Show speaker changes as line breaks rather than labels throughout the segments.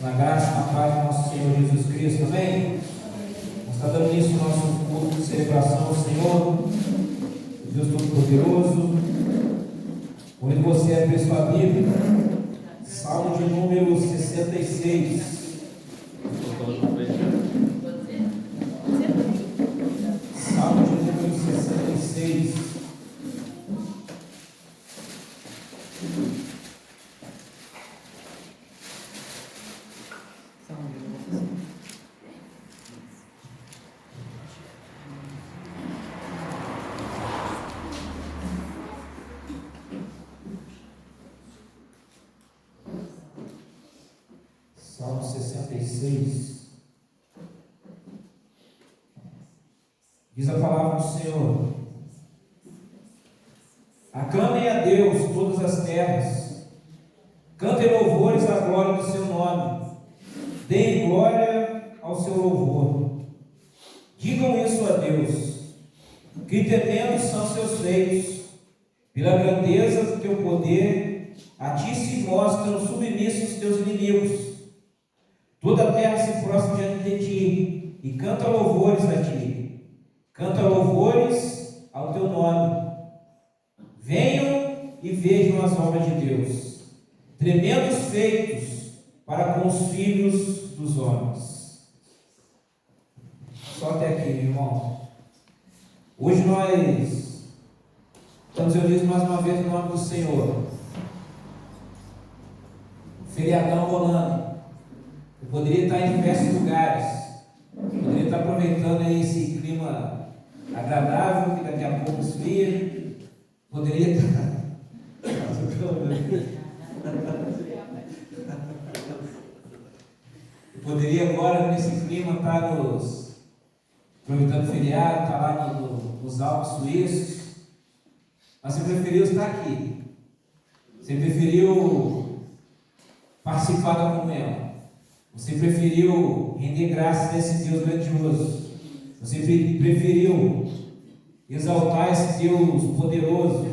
Na graça e na paz do nosso Senhor Jesus Cristo, amém? Nós estamos dando início ao nosso culto de celebração ao Senhor, Deus Todo-Poderoso. Convido você a abrir sua Bíblia, Salmo de número 66. Salmo de número 66. Salmo 66. Diz a palavra do Senhor: aclamem a Deus todas as terras, cantem louvores à glória do seu nome, deem glória ao seu louvor. Digam isso a Deus, que tremendos são seus feitos, pela grandeza do teu poder, a ti se mostram submissos teus inimigos. Toda a terra se prostra diante de ti e canta louvores a ti. Canta louvores ao teu nome. Venham e vejam as obras de Deus, tremendos feitos para com os filhos dos homens. Só até aqui, meu irmão. Hoje nós estamos reunidos mais uma vez no nome do Senhor. Feriadão rolando. Eu poderia estar em diversos lugares, poderia estar aproveitando aí esse clima agradável, que daqui a pouco esfria, poderia estar. Eu poderia agora, nesse clima, estar aproveitando o feriado, estar lá nos Alpes suíços, mas você preferiu estar aqui, você preferiu participar da comunhão. Você preferiu render graças a esse Deus grandioso. Você preferiu exaltar esse Deus poderoso.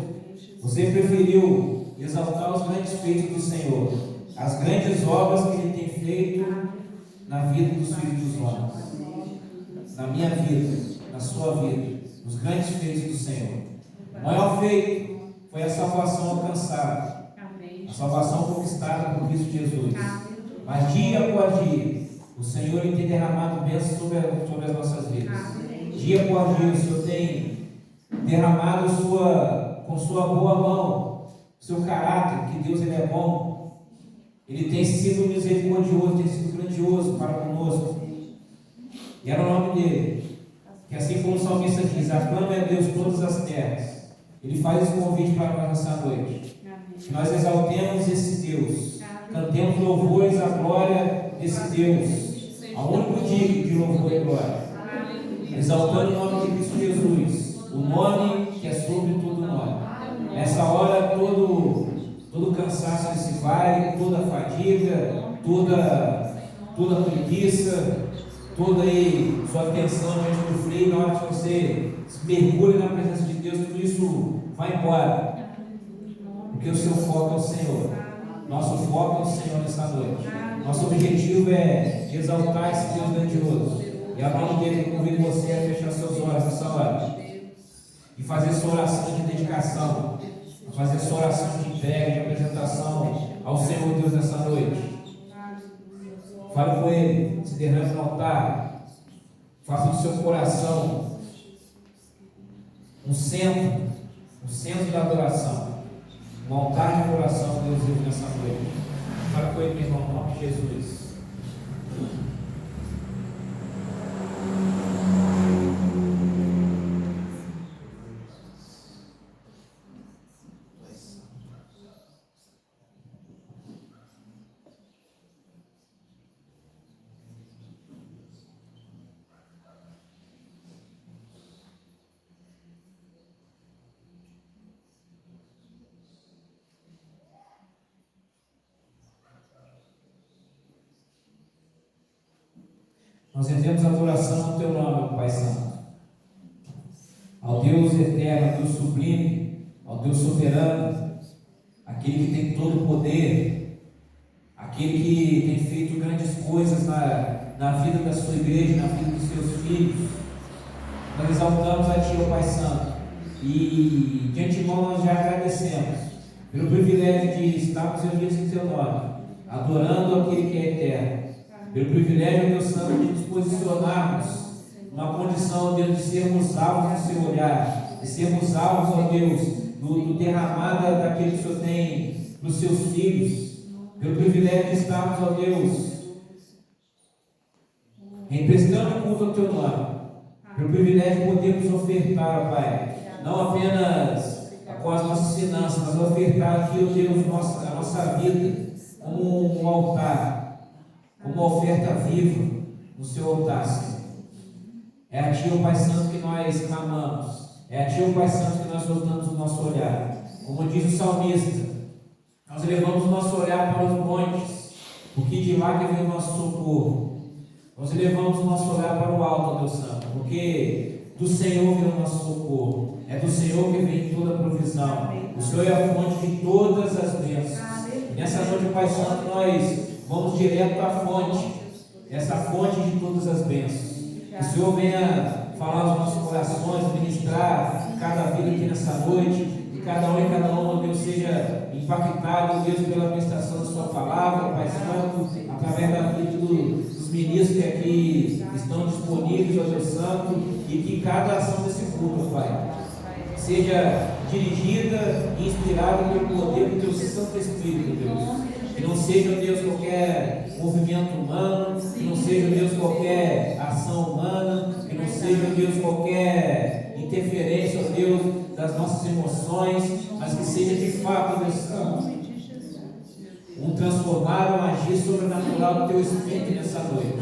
Você preferiu exaltar os grandes feitos do Senhor, as grandes obras que Ele tem feito na vida dos filhos dos homens, na minha vida, na sua vida, os grandes feitos do Senhor. O maior feito foi a salvação alcançada, a salvação conquistada por Cristo Jesus. Mas dia após dia, o Senhor tem derramado bênçãos sobre as nossas vidas. Dia após dia, o Senhor tem derramado com sua boa mão, seu caráter, que Deus Ele é bom. Ele tem sido misericordioso, tem sido grandioso para conosco. E é no nome dEle, que assim como o salmista diz, aclame a Deus todas as terras. Ele faz esse convite para nós nessa noite. Que nós exaltemos esse Deus. Cantemos louvores à glória desse Deus, ao único digno de louvor e glória, exaltando o nome de Cristo Jesus, o nome que é sobre todo nome. Nessa hora, todo cansaço se vai, toda fadiga, toda preguiça, toda aí sua atenção diante do frio, na hora que você se mergulha na presença de Deus, tudo isso vai embora, porque o seu foco é o Senhor. Nosso foco é o Senhor nessa noite. Nosso objetivo é exaltar esse Deus grandioso. E a nome dele, eu convido você a fechar seus olhos nessa hora e fazer sua oração de dedicação, fazer sua oração de entrega, de apresentação ao Senhor Deus nessa noite. Fale com Ele, se derrame no altar, faça do seu coração um centro da adoração. Um altar de oração, Deus vive nessa noite. Fala com Ele, meu irmão, em nome de Jesus. Nós rendemos adoração ao Teu nome, Pai Santo, ao Deus eterno, ao Deus sublime, ao Deus soberano, aquele que tem todo o poder, aquele aquele que tem feito grandes coisas na vida da sua igreja, na vida dos seus filhos. Nós exaltamos a Ti, ó Pai Santo, e de antemão nós já agradecemos pelo privilégio de estarmos reunidos em Teu nome, adorando aquele que é eterno, pelo privilégio, Deus Santo, de nos posicionarmos numa condição, Deus, de sermos alvos do Seu olhar, de sermos alvos, ó Deus, do derramada daquele que o Senhor tem para os Seus filhos, pelo privilégio de estarmos, ó Deus, emprestando culto ao Teu nome, pelo privilégio de podermos ofertar, ó Pai, não apenas com as nossas finanças, mas ofertar aqui, ó Deus, a nossa vida como um altar, como uma oferta viva no Seu altar, Senhor. É a Ti, ó Pai Santo, que nós clamamos, é a Ti, ó Pai Santo, que nós voltamos o nosso olhar. Como diz o salmista, nós levamos o nosso olhar para os montes, porque de lá que vem o nosso socorro. Nós levamos o nosso olhar para o alto, ó Deus Santo, porque do Senhor vem o nosso socorro. É do Senhor que vem toda a provisão. O Senhor é a fonte de todas as bênçãos. E nessa noite, Pai Santo, nós vamos direto à fonte, essa fonte de todas as bênçãos. Que o Senhor venha falar aos nossos corações, ministrar cada vida aqui nessa noite. E cada um e cada uma, Deus, seja impactado, Deus, pela ministração da Sua palavra, Pai Santo, através da vida dos ministros que aqui estão disponíveis, ó Deus Santo, e que cada ação desse culto, Pai, seja dirigida e inspirada pelo poder do Teu Santo Espírito, Deus. Que não seja, Deus, qualquer movimento humano, que não seja, Deus, qualquer ação humana, que não seja, Deus, qualquer interferência, ó Deus, das nossas emoções, mas que seja de fato, Deus Santo, um transformar, um agir sobrenatural do Teu Espírito nessa noite.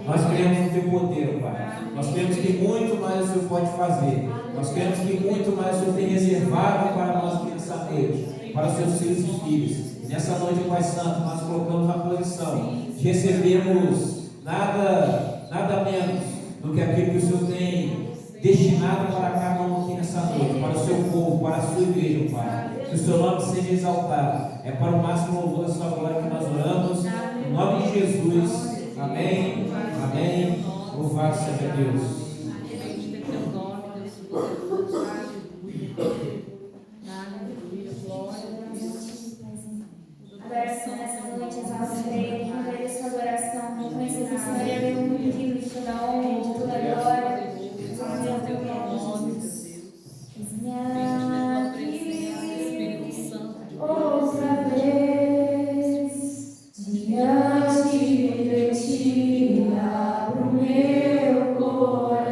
Nós queremos o Teu poder, Pai. Nós queremos que muito mais o Senhor pode fazer. Nós queremos que muito mais o Senhor tem reservado para nós aqui nessa noite, para os Seus filhos e filhas. E nessa noite, Pai Santo, nós colocamos na posição de recebermos nada menos do que aquilo que o Senhor tem destinado para cada um aqui nessa noite, para o Seu povo, para a Sua igreja, Pai. Que o Seu nome seja exaltado. É para o máximo louvor da Sua glória que nós oramos. Em nome de Jesus. Amém. Amém. Louvado seja Deus.
Adoração nessa noite, exaltarei, agradeço a adoração, reconhecer que o Senhor é o único digno de toda a honra, de toda a glória. Vamos ao Teu nome, Jesus. Outra vez, diante de Ti, abro meu coração.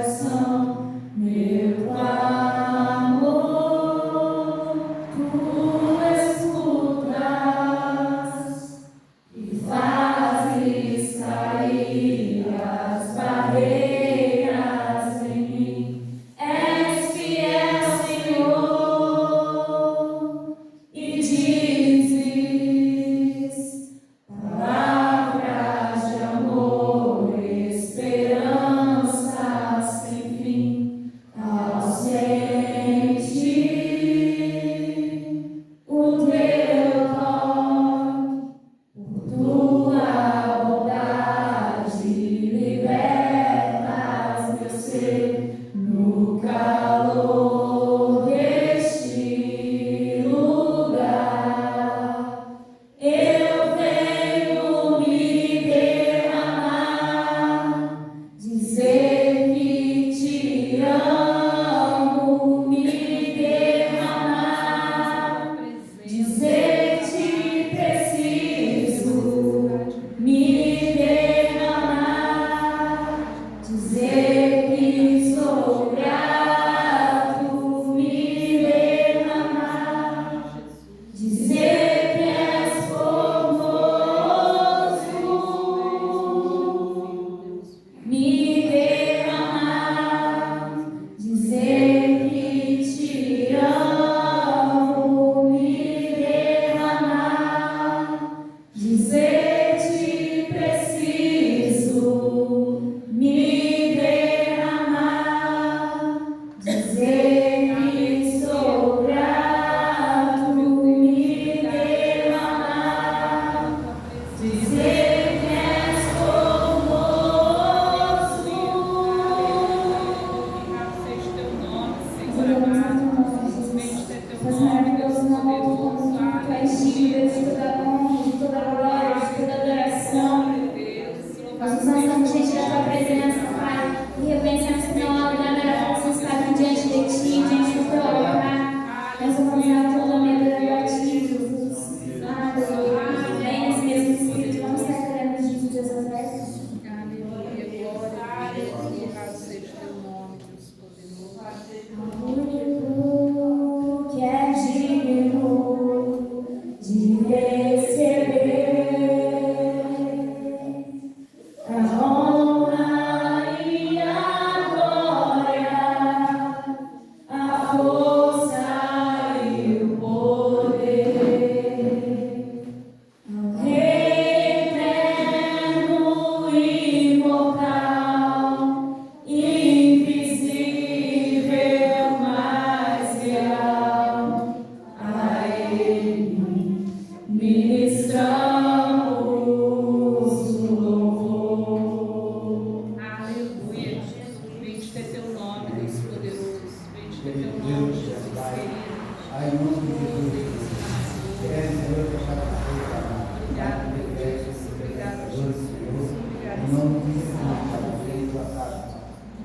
nome de Jesus, Pai, em tua casa.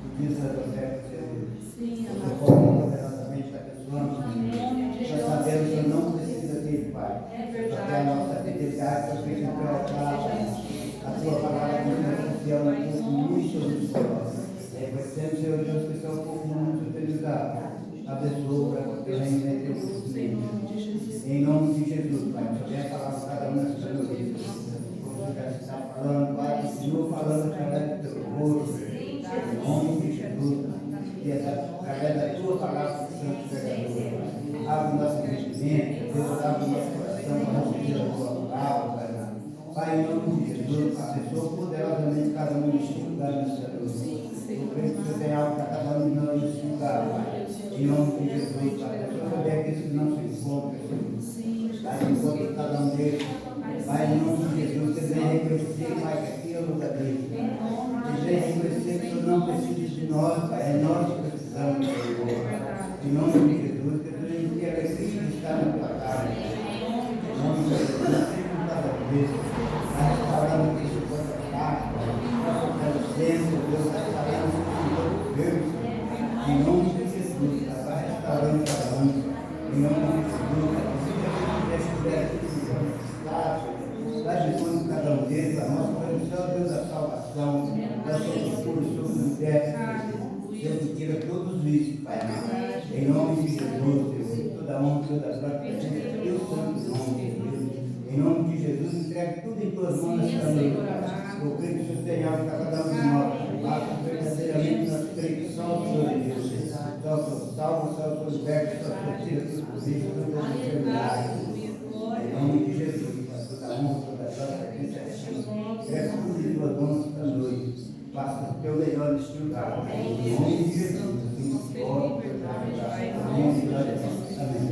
Tu diz a José que você socorre poderosamente da pessoa. Nós sabemos que eu não precisa dele, Pai. Só que a nossa fidelidade, só que a tua palavra diz que você é um pouco muito misterioso. Reconhecemos, Senhor Deus, que você é um pouco muito utilizado. Abençoa para que o teu reino venha teu cumprimento. Em nome de Jesus, Pai, só venha falar com cada um nessa noite. Você já está falando, Pai, continua falando através do teu rosto. Em nome de Jesus, e através da tua palavra, Santo Verdadeiro. Abre o nosso entendimento, Deus, abre o nosso coração para receber a tua palavra, Pai. Pai, em nome de Jesus, abençoa poderosamente cada um neste lugar nesta noite. Eu creio que você tem algo para cada um de nós neste lugar, Pai. Em nome de Jesus, Pai. Eu só puder que isso não se encontre, Senhor. Pai, encontre cada um deles. Pai, em nome de Jesus, você vem reconhecer, Pai, que aqui é o lugar dele. Você vem reconhecer que o Senhor não precisa de nós, Pai. É nós que precisamos, Senhor. Em nome de Jesus, que eu tenho que alegria de estar na tua casa. Em nome de Jesus, sempre cada vez. Vai restaurando aqui o corpo da casa. Vai fortalecendo, Deus, vai restaurando o corpo Deus. Em nome de Jesus, vai restaurando cada um. Em nome de Jesus, que se puder está de quando cada um deles, a nossa condição, Deus, da salvação, da sua posição no déficit. Deus, tira todos isso, Pai. Em nome de Jesus, Deus, toda honra, toda glória, presente é teu santo nome, Deus. Em nome de Jesus, entregue tudo em tuas mãos nesta noite. Eu creio que o Senhor tem algo para cada um de nós. Basta verdadeiramente nós creio que só o Senhor é Deus. Só o Senhor salva, só o Senhor liberta, só o Senhor tira tudo por isso, todas as enfermidades. Em nome de Jesus, toda honra, toda glória, presente é teu. Entregue tudo em tuas mãos esta noite. Faça o teu melhor neste lugar. Em nome de Jesus, assim, oro por teu lugar. Amém. Glória a Deus. Amém.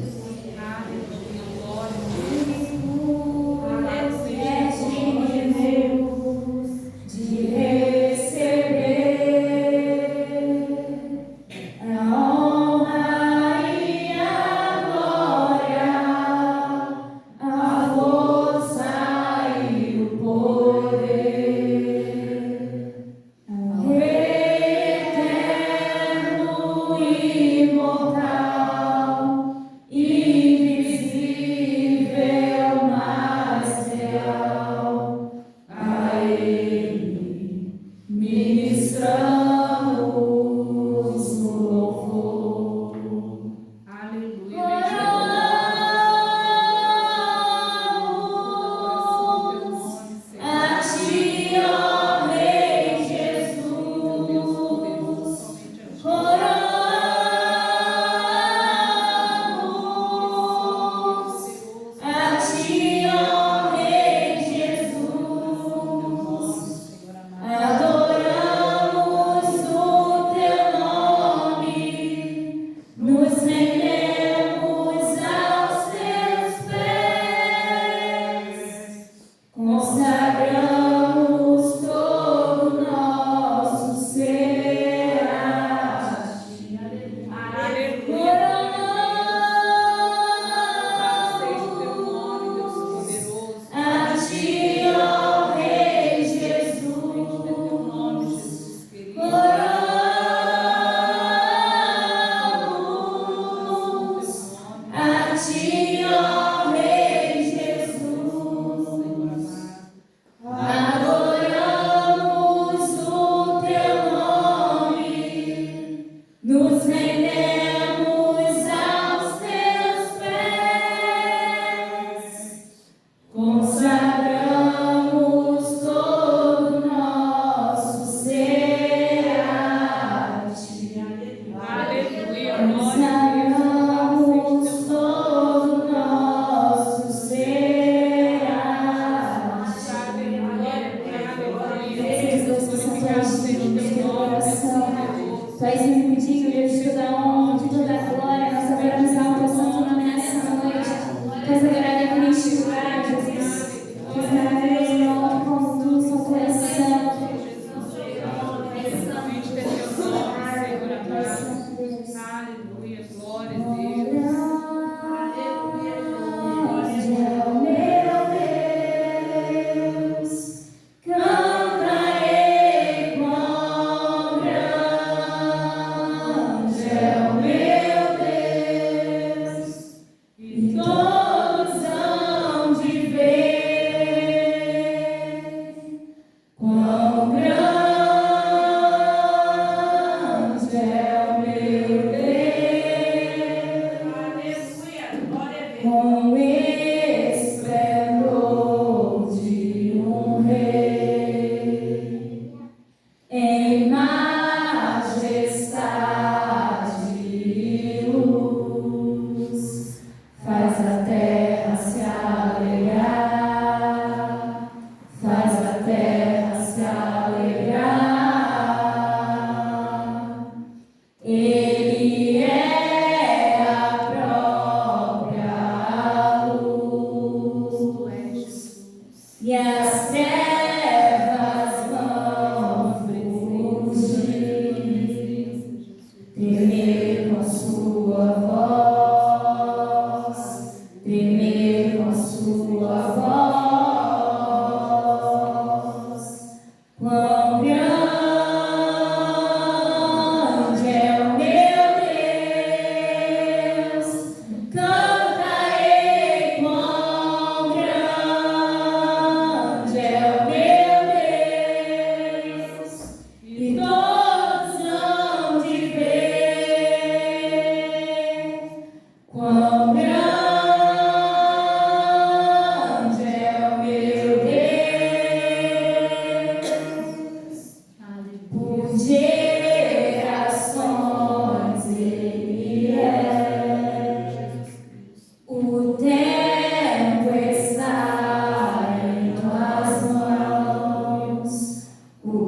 Canta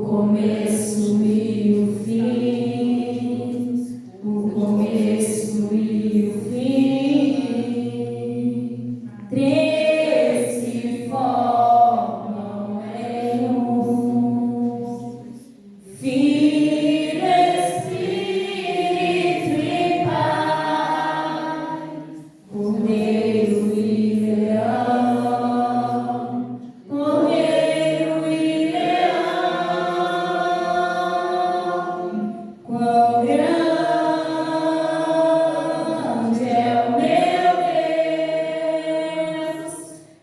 começo e o fim, o começo e o fim, três que formam em um, Filho, Espírito e Pai, Cordeiro e Leão, Cordeiro e Leão, quão grande é o meu Deus,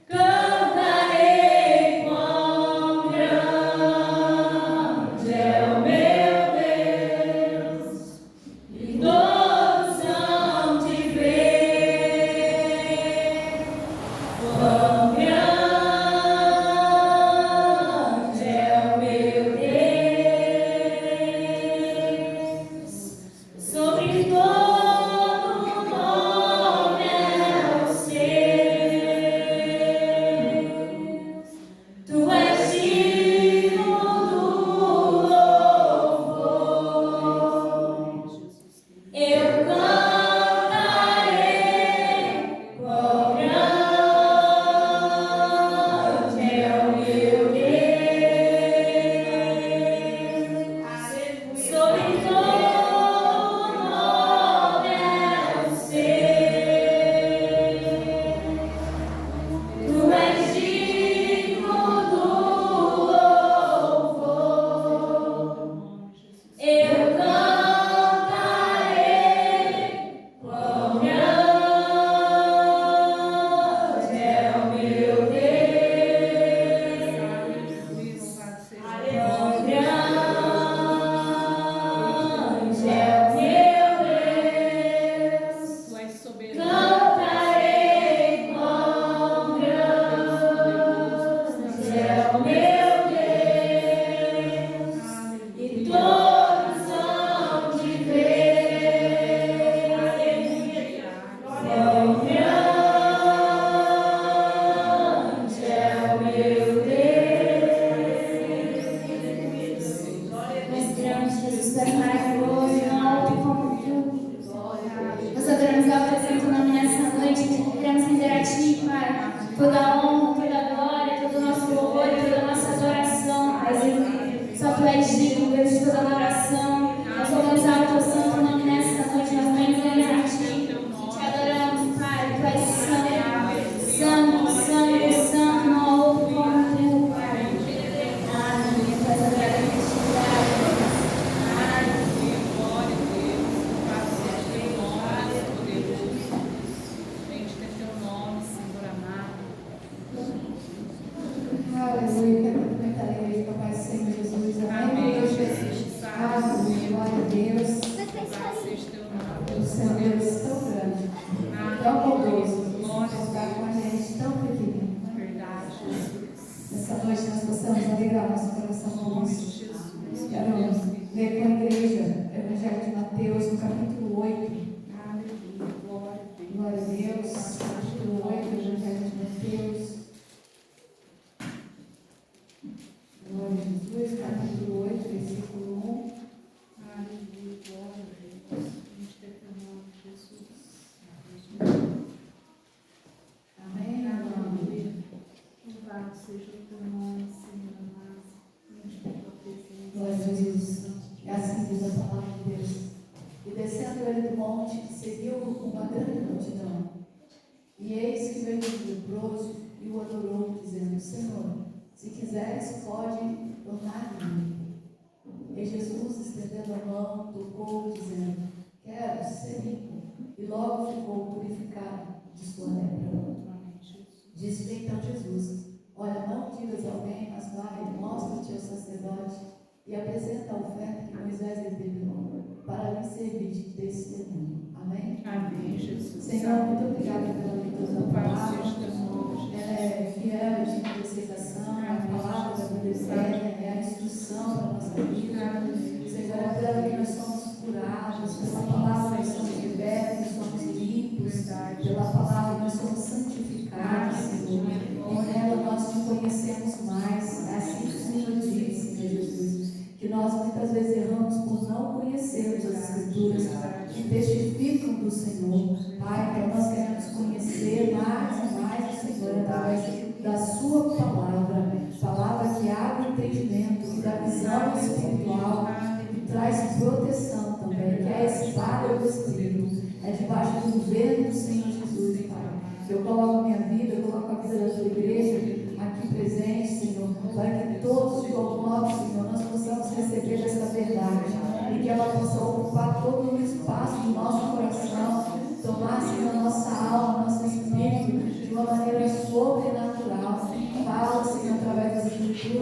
cantarei quão grande é o meu Deus, e todos hão de ver quão grande é o meu Deus. Sobre todo nome é o seu. Tu és digno do louvor. Eu cantarei quão grande é o meu Deus. Sobre todo nome é o seu. Tu és digno do louvor. Eu cantarei quão grande é o meu Deus. Quão grande é o meu Deus. Cantarei quão grande é o meu Deus. E todos hão de ver quão grande é o meu Deus. Nós queremos Jesus ser maravilhoso, não alto como tu. Nós adoramos ao teu santo nome nessa noite, queremos render a ti, Pai, toda a honra, toda a glória, todo o nosso louvor e toda a nossa adoração, Pai. Só tu és digno, Deus, de toda adoração. Nós vamos ao teu santo nome nessa noite, nós bendizemos a ti, te adoramos, Pai, tu és santo, santo, santo, santo, não há outro como tu, Pai. Aleluia, tu és adorado e castigado.
Aleluia, quero cumprimentar a igreja, Papai do Senhor Jesus, amém, Deus Jesus, aleluia, glória a Deus, o Senhor Deus tão grande, tão bondoso, está com a gente tão pequeno. Nessa noite nós possamos alegrar nosso coração com isso. Quero ler com a igreja, Evangelho de Mateus, no capítulo 8, glória a Deus, capítulo 8, Evangelho de Mateus. Glória a Jesus, capítulo 8, versículo 1. Aleluia, glória a Deus. Jesus. Amém, aleluia. Louvado seja o teu nome, Senhor amado. Glória a Jesus. É assim diz a palavra de Deus. E descendo ele do monte, seguiu uma grande multidão. E eis que veio um leproso e o adorou, dizendo: Senhor, se quiseres, pode tornar-me limpo. E Jesus, estendendo a mão, tocou, dizendo: Quero ser limpo. E logo ficou purificado de sua lepra. Disse então Jesus: Olha, não digas a alguém, mas vai, mostra-te ao sacerdote e apresenta a oferta que Moisés determinou, para lhe servir de testemunho. Amém?
Amém, Jesus.
Senhor, muito obrigada pela leitura da palavra. Ela é fiel e de aceitação, é a palavra da vida eterna, é a instrução para a nossa vida. Senhor, é pela que nós somos curados, pela palavra nós somos libertos, nós somos limpos, pela palavra nós somos santificados, Senhor. E nela nós te conhecemos mais, é assim que o Senhor diz, Senhor Jesus.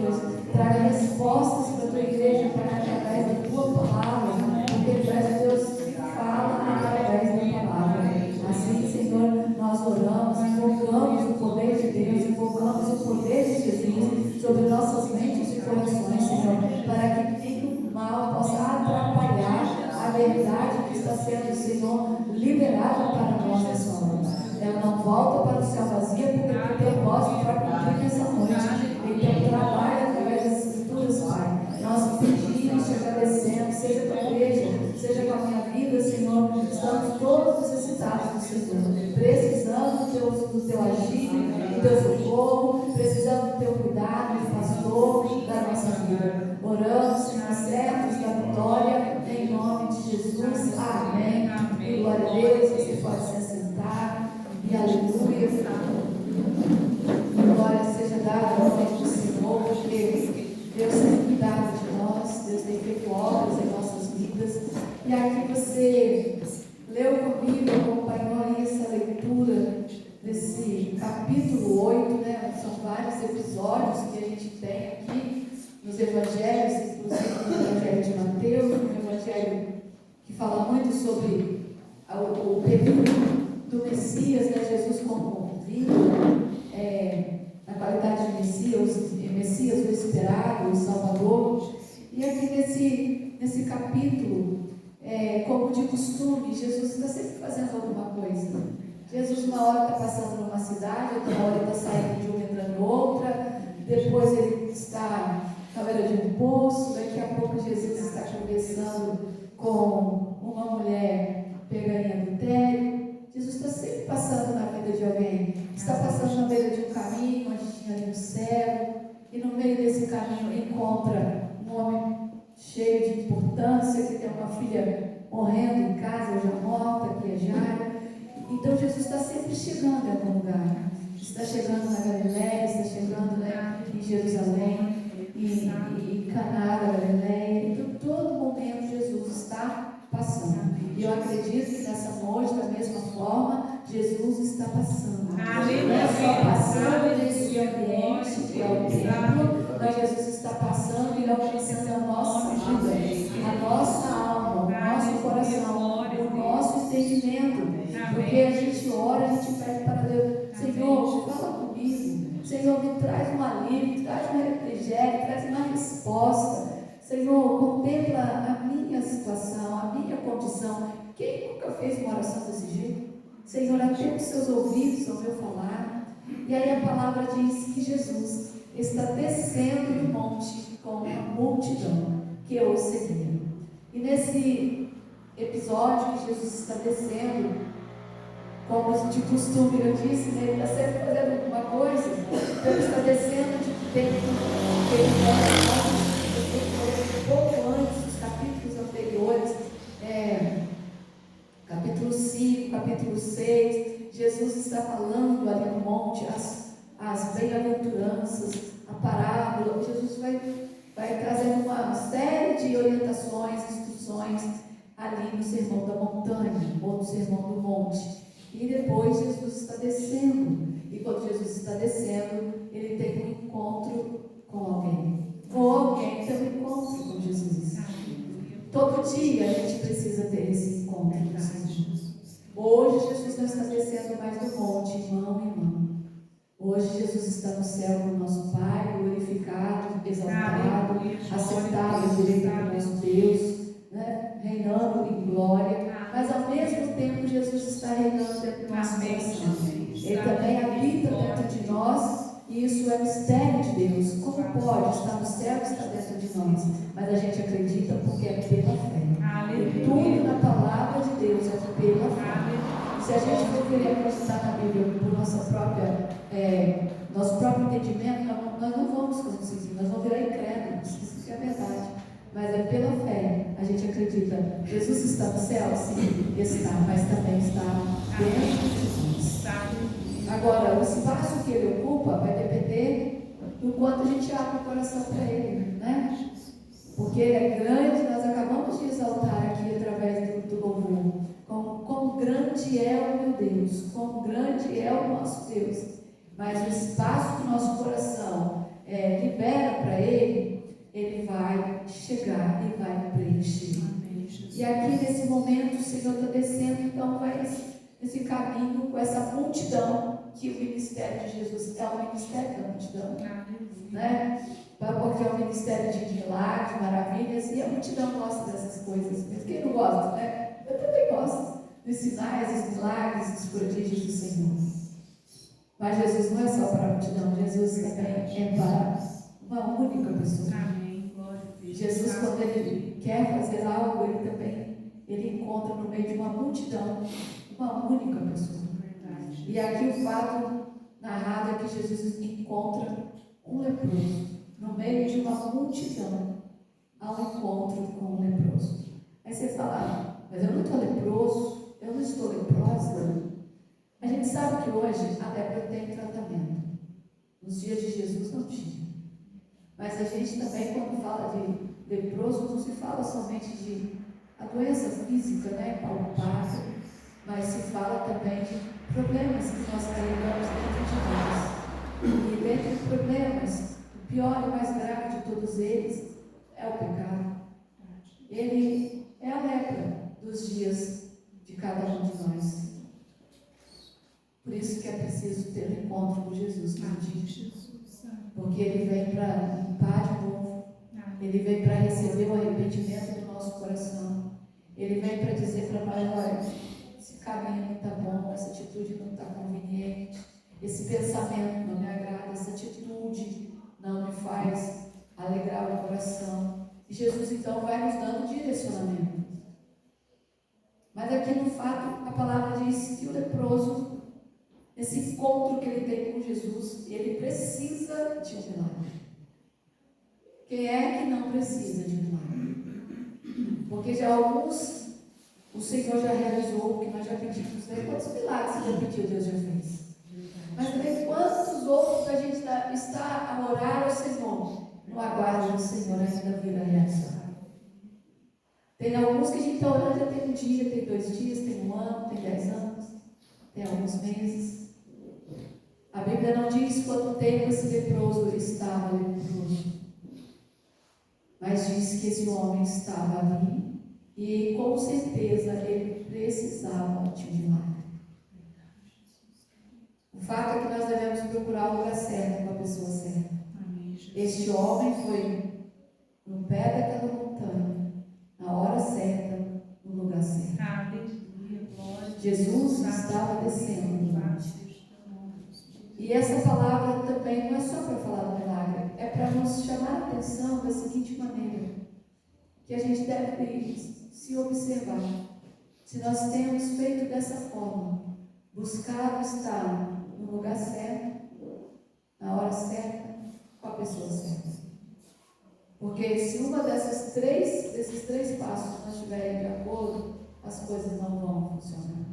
Deus, traga respostas para a tua igreja, Pai, através da tua palavra, porque tu és Deus que fala através da palavra. Assim, Senhor, nós oramos, invocamos o poder de Deus, invocamos o poder de Jesus sobre nossas mentes e corações, Senhor, para que nenhum mal possa atrapalhar a verdade que está sendo, Senhor, liberada para nós nessa hora. Ela não volta para o céu vazia, porque tem propósito para cumprir nessa noite. Então, trabalha através das Escrituras, Pai. Nós pedimos, te agradecemos, seja com a igreja, seja com a minha vida, Senhor. Estamos todos necessitados do Senhor, precisando do teu agir, do teu socorro, precisando do teu cuidado, do pastor, da nossa vida. Oramos, Senhor, servos da vitória, em nome de Jesus. Amém. Amém. Glória a Deus, você pode se assentar. E aleluia. Glória seja dada ao nome do Senhor, porque Deus tem cuidado de nós, Deus tem feito obras em nossas vidas. E aqui você leu comigo, acompanhou aí essa leitura desse capítulo 8, né? São vários episódios que a gente tem aqui nos evangelhos, inclusive no evangelho de Mateus, um evangelho que fala muito sobre o período do Messias, né? Jesus como vindo, na qualidade de Messias, o esperado, o Salvador. E aqui nesse capítulo, como de costume, Jesus está sempre fazendo alguma coisa. Jesus uma hora está passando numa cidade, outra hora ele está saindo de uma e entrando em outra, depois ele está na beira de um poço, daqui a pouco Jesus está conversando com uma mulher pega em adultério. Jesus está sempre passando na vida de alguém. Está passando na beira de um caminho, onde tinha ali um cego, e no meio desse caminho encontra um homem cheio de importância, que tem uma filha morrendo em casa, já morta, que é Jairo. Então Jesus está sempre chegando em algum lugar. Está chegando na Galileia, está chegando, né, em Jerusalém, em Caná da Galileia. Então, todo momento Jesus está passando. E eu acredito que nessa noite, da mesma forma, Jesus está passando. Não é só passando nesse ambiente que é o templo, mas Jesus está passando e alcançando a nossa vida, a nossa alma, o nosso coração, o nosso entendimento. Porque a gente ora, a gente pede para Deus: Senhor, fala comigo. Senhor, me traz um alívio, traz um refrigério, traz uma resposta. Senhor, contempla a minha situação, a minha condição. Quem nunca fez uma oração desse jeito? Senhor, atende os seus ouvidos ao meu falar. E aí a palavra diz que Jesus está descendo do monte com uma multidão que o seguia. E nesse episódio que Jesus está descendo, como de costume eu disse, né, ele está sempre fazendo alguma coisa, então ele está descendo de tempo, um pouco antes, dos capítulos anteriores, capítulo 5, capítulo 6, Jesus está falando ali no monte as bem-aventuranças, a parábola. Jesus vai trazendo uma série de orientações, instruções ali no Sermão da Montanha, ou no Sermão do Monte. E depois Jesus está descendo. E quando Jesus está descendo, ele tem um encontro com alguém. Ou alguém tem um encontro com Jesus. Todo dia a gente precisa ter esse encontro com Jesus. Hoje Jesus não está descendo mais do monte, irmão e irmã. Hoje Jesus está no céu com o nosso Pai, glorificado, exaltado, assentado à direita do nosso Deus, né? Reinando em glória. Mas ao mesmo tempo Jesus está reinando dentro do nosso coração. Ele também habita dentro de nós. E isso é mistério de Deus. Como pode estar no céu e estar dentro de nós? Mas a gente acredita porque é pela fé. E tudo na palavra de Deus é pela fé. Se a gente for querer acreditar na Bíblia por nosso próprio entendimento, nós não vamos conseguir, nós vamos virar incrédulos. Isso é verdade. Mas é pela fé, a gente acredita. Jesus está no céu? Sim, está, mas também está dentro de nós. Agora, o espaço que ele ocupa vai depender do quanto a gente abre o coração para ele, né? Porque ele é grande, nós acabamos de exaltar aqui através do louvor. Como grande é o meu Deus, como grande é o nosso Deus. Mas o espaço do nosso coração libera para ele, ele vai chegar e vai preencher. E aqui nesse momento o Senhor está descendo, então vai nesse caminho com essa multidão, que o ministério de Jesus é o ministério da multidão, né? Porque é um ministério de milagres, maravilhas, e a multidão gosta dessas coisas. Mas quem não gosta, né? Eu também gosto dos sinais, dos milagres, dos prodígios do Senhor. Mas Jesus não é só para a multidão, Jesus também é para uma única pessoa. Jesus, quando ele quer fazer algo, ele encontra no meio de uma multidão uma única pessoa. E aqui o fato narrado é que Jesus encontra um leproso no meio de uma multidão, ao encontro com um leproso. Aí você fala, mas eu não estou leproso, eu não estou leprosa. A gente sabe que hoje a lepra tem tratamento. Nos dias de Jesus não tinha. Mas a gente também, quando fala de leproso, não se fala somente de a doença física, né, palpável, mas se fala também de problemas que nós carregamos dentro de nós. E dentre os problemas, o pior e mais grave de todos eles é o pecado. Ele é a lepra dos dias de cada um de nós. Por isso que é preciso ter um encontro com Jesus todo dia. Porque ele vem para limpar de novo. Ele vem para receber o arrependimento do nosso coração. Ele vem para dizer para nós, olha, esse caminho não está bom, essa atitude não está conveniente, esse pensamento não me agrada, essa atitude não me faz alegrar o coração. E Jesus então vai nos dando direcionamento. Mas aqui no fato, a palavra diz que o leproso, esse encontro que ele tem com Jesus, ele precisa de um milagre. Quem é que não precisa de um milagre? Porque já alguns, o Senhor já realizou, o que nós já pedimos, né? Quantos milagres você já pediu, Deus já fez? Mas também quantos outros a gente está a orar ao Senhor, no aguardo do Senhor ainda vir a realizar? Tem alguns que a gente está orando já tem um dia, tem 2 dias, tem 1 ano, tem 10 anos, tem alguns meses. A Bíblia não diz quanto tempo esse leproso estava leproso, mas diz que esse homem estava ali e com certeza ele precisava de um milagre. O fato é que nós devemos procurar o lugar certo com a pessoa certa. Este homem foi no pé daquela montanha, na hora certa, no lugar certo. Jesus estava descendo. E essa palavra também não é só para falar do milagre, é para nos chamar a atenção da seguinte maneira, que a gente deve se observar. Se nós temos feito dessa forma, buscar estar no lugar certo, na hora certa, com a pessoa certa. Porque se uma desses três passos não estiverem de acordo, as coisas não vão funcionar.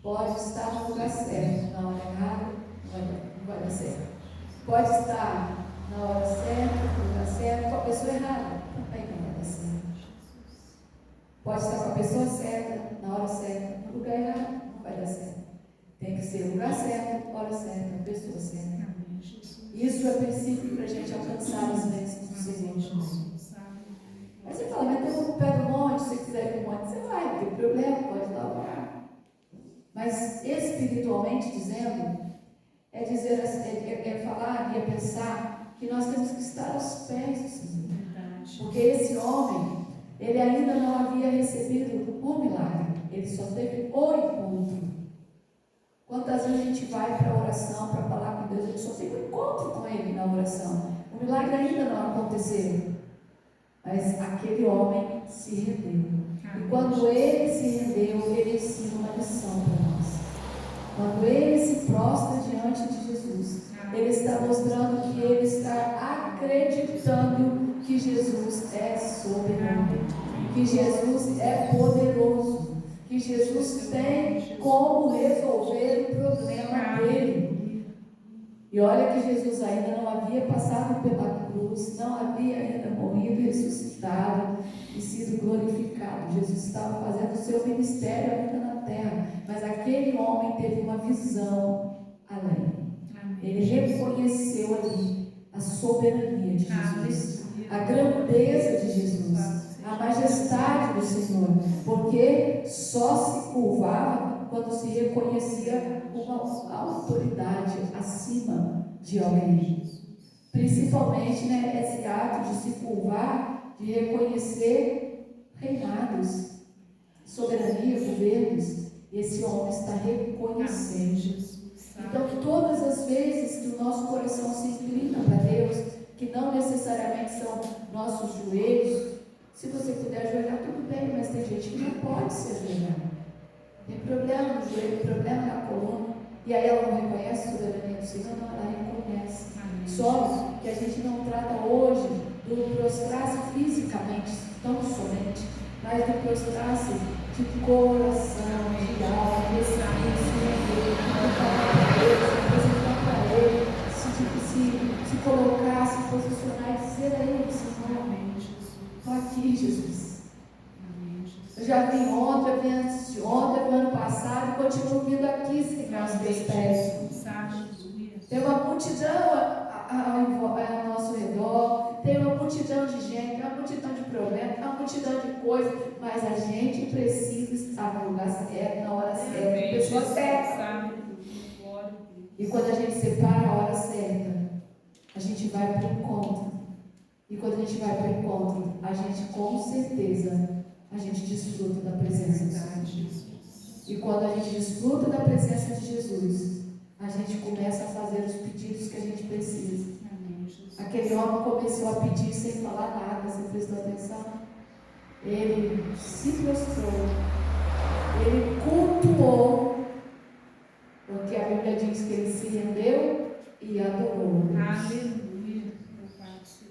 Pode estar no lugar certo, na hora errada, não vai dar certo. Pode estar na hora certa, no lugar certo, com a pessoa errada, também não vai dar certo. Pode estar com a pessoa certa, na hora certa, no lugar errado, não vai dar certo. Tem que ser lugar certo, hora certa, pessoa certa. Isso é princípio para a gente alcançar as bênçãos do Senhor. Mas você fala, mas eu pego um monte, se você quiser ir para um monte, você vai, não tem problema, pode ir lá orar. Mas espiritualmente dizendo, é dizer assim, é falar e é pensar que nós temos que estar aos pés do Senhor. Porque esse homem, ele ainda não havia recebido o milagre, ele só teve o encontro. Quantas vezes a gente vai para a oração, para falar com Deus, a gente só tem um encontro com Ele na oração. O milagre ainda não aconteceu. Mas aquele homem se rendeu. E quando ele se rendeu, ele ensina uma lição para nós. Quando ele se prostra diante de Jesus, ele está mostrando que ele está acreditando que Jesus é soberano, que Jesus é poderoso, que Jesus tem como resolver o problema dele. E olha que Jesus ainda não havia passado pela cruz, não havia ainda morrido e ressuscitado e sido glorificado. Jesus estava fazendo o seu ministério ainda na terra, mas aquele homem teve uma visão além. Ele reconheceu ali a soberania de Jesus, a grandeza de Jesus, a majestade do Senhor, porque só se curvava quando se reconhecia uma autoridade acima de alguém. Principalmente, né, esse ato de se curvar, de reconhecer reinados, soberania, governos. Esse homem está reconhecendo. Então, todas as vezes que o nosso coração se inclina para Deus, que não necessariamente são nossos joelhos, se você puder ajoelhar, tudo bem, mas tem gente que não pode se ajoelhar. Tem problema no joelho, problema na coluna, e aí ela não reconhece a soberania do Senhor, não, ela reconhece. Só que a gente não trata hoje do prostrar-se fisicamente, tão somente, mas do prostrar-se de coração, de alma, de espírito, se colocar, se posicionar e dizer a Ele, Senhor, estou aqui, Jesus. Eu já vim ontem, eu vim antes de ontem, eu vim ano passado e continuo vindo aqui, Senhor, aos teus pés. Tem uma multidão ao nosso redor, tem uma multidão de gente, tem uma multidão de problemas, tem uma multidão de coisas, mas a gente precisa estar no lugar certo, na hora certa, na pessoa certa. E quando a gente separa a hora certa, a gente vai para o encontro. E quando a gente vai para o encontro, a gente com certeza, a gente desfruta da presença de Jesus. E quando a gente desfruta da presença de Jesus, a gente começa a fazer os pedidos que a gente precisa. Aquele homem começou a pedir sem falar nada, você prestou atenção? Ele se prostrou, ele cultuou, porque a Bíblia diz que ele se rendeu e adorou. Aleluia.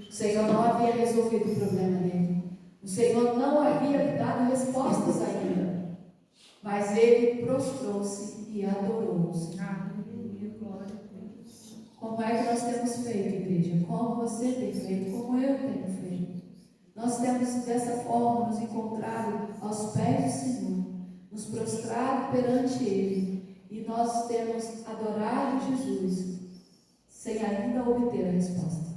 O Senhor não havia resolvido o problema dele. O Senhor não havia lhe dado respostas ainda. Mas ele prostrou-se e adorou-se. Como é que nós temos feito, igreja? Como você tem feito? Como eu tenho feito? Nós temos dessa forma nos encontrado aos pés do Senhor, nos prostrado perante Ele, e nós temos adorado Jesus sem ainda obter a resposta.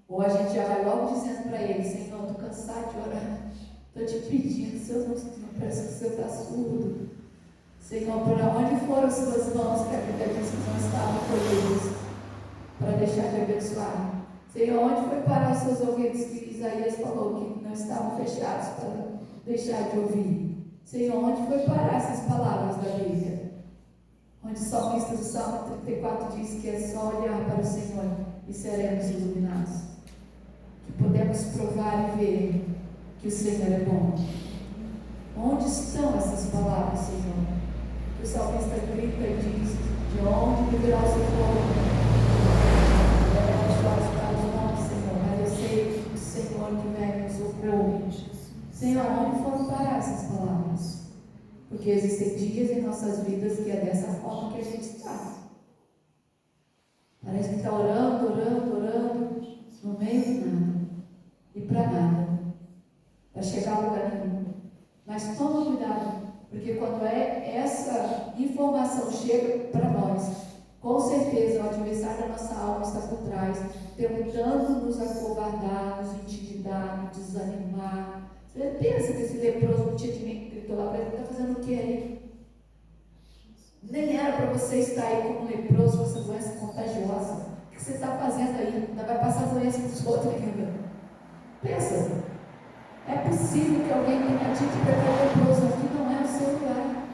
Ou a gente já vai logo dizendo para Ele: Senhor, estou cansado de orar, estou te pedindo, Senhor, não parece que o Senhor está surdo. Senhor, para onde foram as suas mãos que a Bíblia diz que não estavam colhidas para deixar de abençoar? Senhor, onde foi parar os seus ouvidos que Isaías falou que não estavam fechados para deixar de ouvir? Senhor, onde foi parar essas palavras da Bíblia? Onde o salmista do Salmo 34 diz que é só olhar para o Senhor e seremos iluminados. Que podemos provar e ver que o Senhor é bom. Onde estão essas palavras, Senhor? O salmista grita e diz: de onde virá o socorro? Senhor, mas eu sei que o Senhor que vem nos socorro. Senhor, onde foram parar essas palavras? Porque existem dias em nossas vidas que é dessa forma que a gente está. Parece que está orando, no meio de nada. E para nada. Para chegar a lugar nenhum. Mas toma cuidado. Porque quando essa informação chega para nós, com certeza o adversário da nossa alma está por trás, tentando nos acovardar, nos intimidar, nos desanimar. Você pensa que esse leproso não tinha ninguém que gritou lá para ele: está fazendo o que aí? Nem era para você estar aí como leproso, com essa doença contagiosa. O que você está fazendo aí? Ainda vai passar a doença para os outros ainda. Pensa. É possível que alguém tenha dito para aquele leproso: aqui não é o seu lugar.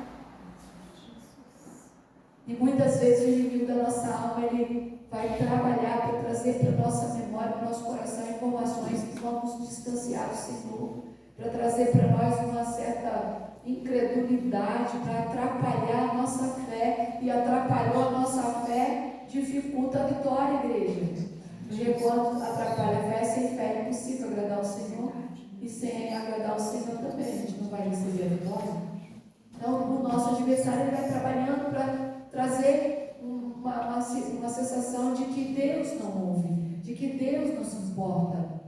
E muitas vezes o inimigo da nossa alma, ele vai trabalhar para trazer para a nossa memória, para o nosso coração, informações que vão nos distanciar do Senhor, para trazer para nós uma certa incredulidade, para atrapalhar a nossa fé, e atrapalhou a nossa fé, dificulta a vitória, igreja. Porque quando atrapalha a fé, sem fé é impossível agradar o Senhor. E sem agradar o Senhor também, a gente não vai receber a vitória. Então, o nosso adversário vai trabalhando para trazer uma sensação de que Deus não ouve, de que Deus não se importa,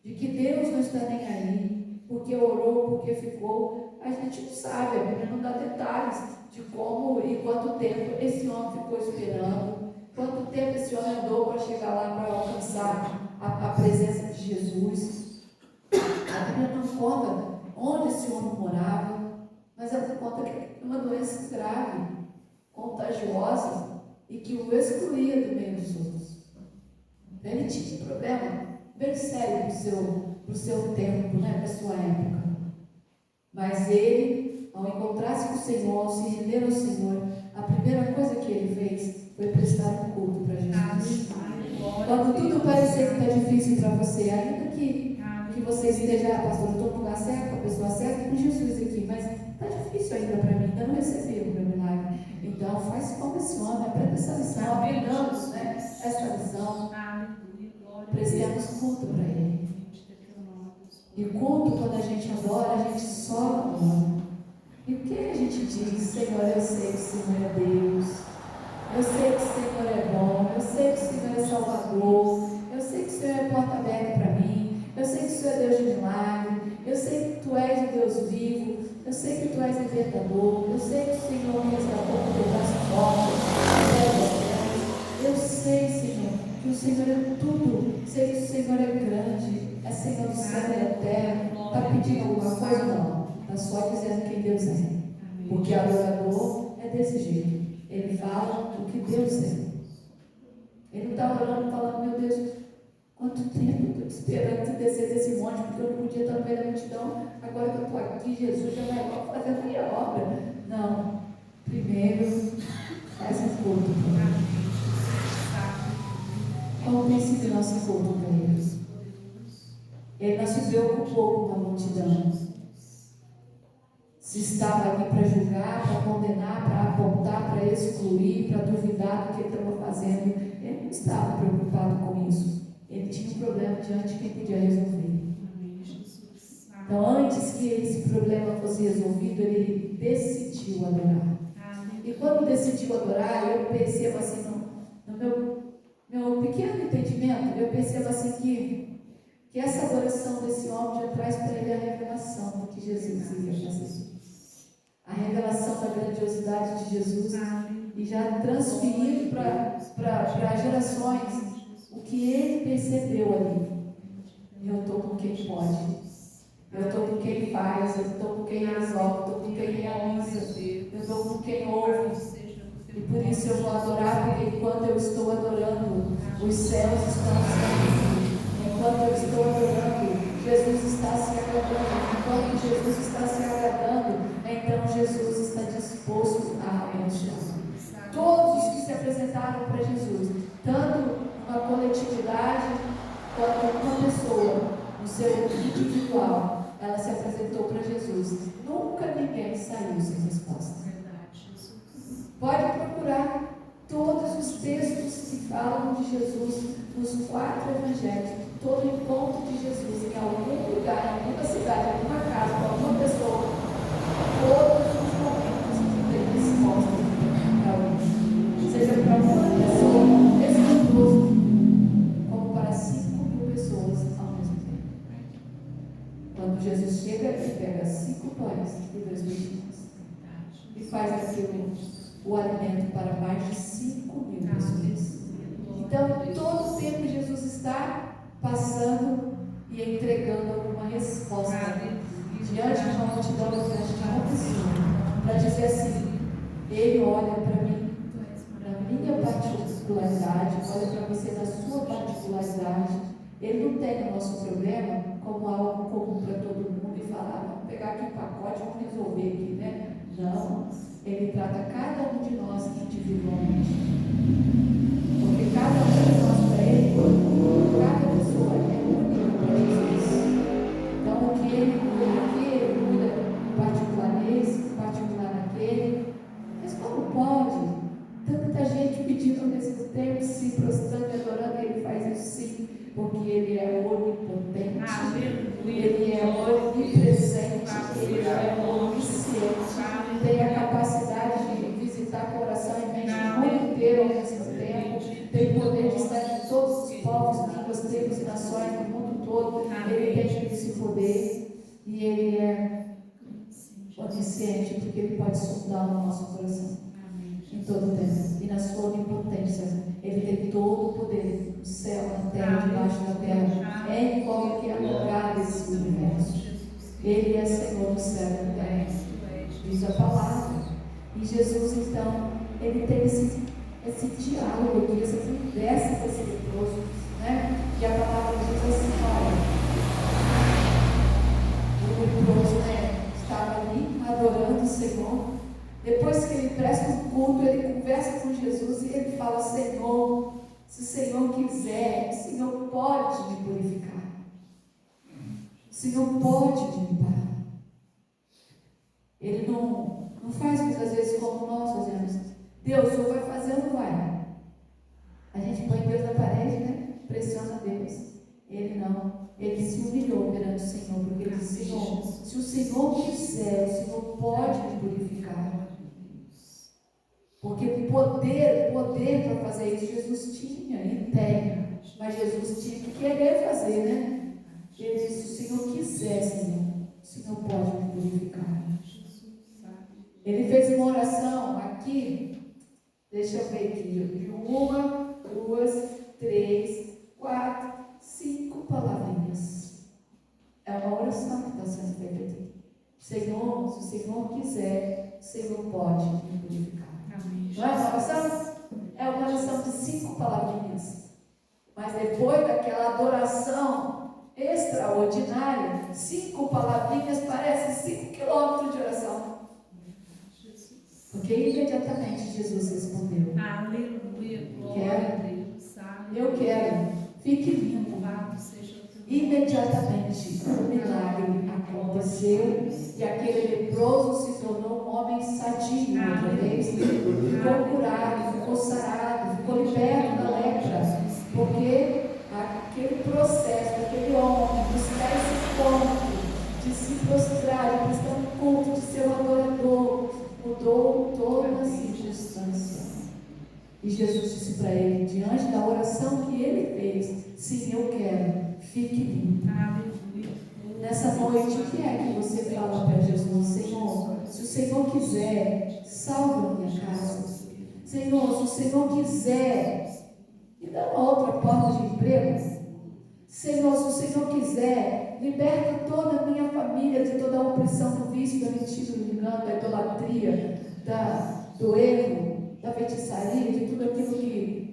de que Deus não está nem aí, porque orou, porque ficou. A gente não sabe, a Bíblia não dá detalhes de como e quanto tempo esse homem ficou esperando. Quanto tempo esse homem andou para chegar lá, para alcançar a presença de Jesus? A Bíblia não conta onde esse homem morava, mas ela conta que ele tinha uma doença grave, contagiosa, e que o excluía do meio dos outros. Ele tinha um problema bem sério para o seu tempo, né, para a sua época. Mas ele, ao encontrar-se com o Senhor, ao se render ao Senhor, a primeira coisa que ele fez foi prestar um culto para Jesus. Quando tudo parecer que está difícil para você, ainda que você esteja, pastor, eu estou no lugar certo, com a pessoa certa, com Jesus aqui, mas está difícil ainda para mim, ainda não recebi o meu milagre. Então, faz como esse homem, aprenda essa lição, aprendamos, né, essa lição, prestemos culto para Ele. E culto, quando a gente adora, a gente só adora. E o que a gente diz? Senhor, eu sei que o Senhor é Deus, eu sei que o Senhor é bom, eu sei que o Senhor é Salvador, eu sei que o Senhor é porta aberta para mim, eu sei que o Senhor é Deus de milagre, eu sei que Tu és o Deus vivo, eu sei que Tu és libertador, eu sei que o Senhor me resgatou com Teu braço forte, eu sei, Senhor, que o Senhor é tudo, sei que o Senhor é grande, é Senhor do céu e da terra. Está pedindo alguma coisa? Não, está só dizendo quem Deus é, porque adorador é desse jeito, ele fala o que Deus é. Ele não está orando falando, meu Deus, quanto tempo estou esperando tu descer desse monte, porque eu não podia estar no meio da multidão, agora que eu estou aqui, Jesus já vai logo fazer a minha obra. Não, primeiro faz um culto para Ele. Qual tem sido o nosso culto para Ele? Ele não se preocupou com a multidão. Se estava ali para julgar, para condenar, para apontar, para excluir, para duvidar do que ele estava fazendo, ele não estava preocupado com isso. Ele tinha um problema diante de quem podia resolver. Então, antes que esse problema fosse resolvido, ele decidiu adorar. E quando decidiu adorar, eu percebo assim, no meu pequeno entendimento, eu percebo assim que essa adoração desse homem já traz para ele a revelação do que Jesus iria fazer. A revelação da grandiosidade de Jesus e já transferindo para gerações o que ele percebeu ali. Eu estou com quem pode, eu estou com quem faz, eu estou com quem resolve, eu estou com quem realiza, eu estou com quem ouve. E por isso eu vou adorar, porque enquanto eu estou adorando, os céus estão se abrindo. Enquanto eu estou adorando, Jesus está se agradando. Enquanto Jesus está se agradando, então Jesus está disposto a abençoar. Todos os que se apresentaram para Jesus, tanto uma coletividade quanto uma pessoa, no seu individual, ela se apresentou para Jesus. Nunca ninguém saiu sem resposta. Pode procurar todos os textos que falam de Jesus nos 4 evangelhos, todo encontro de Jesus em algum lugar, em alguma cidade, em alguma casa, com alguma pessoa, todos os momentos que tem resposta para alguém, seja para uma pessoa escandalosa, como para 5.000 pessoas ao mesmo tempo. Quando Jesus chega, ele pega 5 pães e 2 peixinhos e faz aquilo, o alimento para mais de 5.000 pessoas. Então, todo o tempo Jesus está passando e entregando alguma resposta diante de uma multidão, diante de uma pessoa, para dizer assim: Ele olha para mim, para a minha particularidade, olha para você na sua particularidade. Ele não tem o nosso problema como algo comum para todo mundo e falar, vamos pegar aqui o pacote, vamos resolver aqui, né? Não. Ele trata cada um de nós individualmente. Porque cada um de nós para Ele, cada pessoa é única para Jesus. Então, o que Ele cuida particular nesse, particular naquele. Mas como pode? Tanta gente pedindo ao mesmo tempo, se prostrando e adorando, Ele faz isso sim, porque Ele é onipotente, Ele é onipresente, Ele é onisciente. Tem a capacidade de visitar coração e mente do mundo inteiro ao mesmo tempo, tem o poder de estar em todos os povos, línguas, tribos e nações do mundo todo. Ele tem esse poder e Ele é onisciente, porque Ele pode sondar o nosso coração. em todo o tempo. E na sua onipotência, Ele tem todo o poder no céu, na terra, debaixo da terra, em qualquer lugar desse universo. Ele é Senhor do céu e da terra. Diz a palavra. E Jesus, então, Ele tem esse diálogo aqui, essa conversa com esse leproso, né? E a palavra diz assim: olha, o leproso, né, estava ali adorando o Senhor. Depois que ele presta um culto, ele conversa com Jesus e ele fala: Senhor, se o Senhor quiser, o Senhor pode me purificar. O Senhor pode me limpar. Ele não faz muitas vezes como nós fazemos. Deus, o Senhor vai fazer ou não vai? A gente põe Deus na parede, né? Pressiona Deus. Ele não. Ele se humilhou perante o Senhor, porque ele disse: Senhor, se o Senhor quiser, o Senhor pode me purificar. Porque o poder para fazer isso Jesus tinha e tem, mas Jesus tinha que querer fazer, né? Ele disse: se o Senhor quiser, Senhor, o Senhor pode me purificar. Ele fez uma oração aqui, deixa eu ver aqui, 1, 2, 3, 4, 5 palavrinhas. É uma oração que está sendo feita aqui. Senhor, se o Senhor quiser, o Senhor pode me purificar. Não é uma oração? É uma oração de 5 palavrinhas. Mas depois daquela adoração extraordinária, 5 palavrinhas parecem 5 quilômetros de oração. Porque imediatamente Jesus respondeu:
aleluia, glória a Deus.
Eu quero, fique limpo. Imediatamente o milagre aconteceu e aquele leproso se tornou um homem sadio outra vez. Ficou curado, ficou sarado, ficou liberto da lepra. Porque aquele processo, aquele homem, buscar esse ponto de se prostrar, de prestar um culto, de ser um adorador, mudou toda a circunstância. E Jesus disse para ele, diante da oração que ele fez: sim, eu quero, fique limpo. Nessa noite, o que é que você fala para Jesus? Senhor, se o Senhor quiser, salva a minha casa. Senhor, se o Senhor quiser, me dá uma outra porta de emprego. Senhor, se o Senhor quiser, liberta toda a minha família de toda a opressão do vício, da mentira, do engano, da idolatria, do erro, da feitiçaria, de tudo aquilo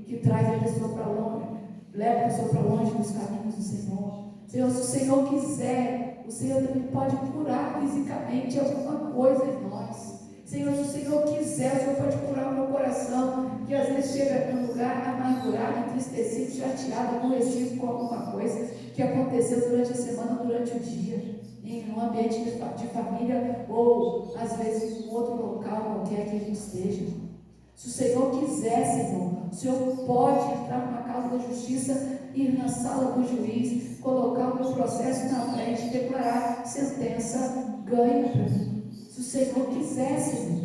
que traz a pessoa para longe, leva a pessoa para longe dos caminhos do Senhor. Senhor, se o Senhor quiser, o Senhor também pode curar fisicamente alguma coisa em nós. Senhor, se o Senhor quiser, o Senhor pode curar o meu coração, que às vezes chega num lugar amargurado, entristecido, chateado, aborrecido com alguma coisa que aconteceu durante a semana, durante o dia, em um ambiente de família, ou às vezes em um outro local qualquer que a gente esteja. Se o Senhor quiser, Senhor, o Senhor pode entrar numa causa da justiça, ir na sala do juiz, colocar o meu processo na frente, declarar sentença, ganho para mim. Se o Senhor quiser, Senhor.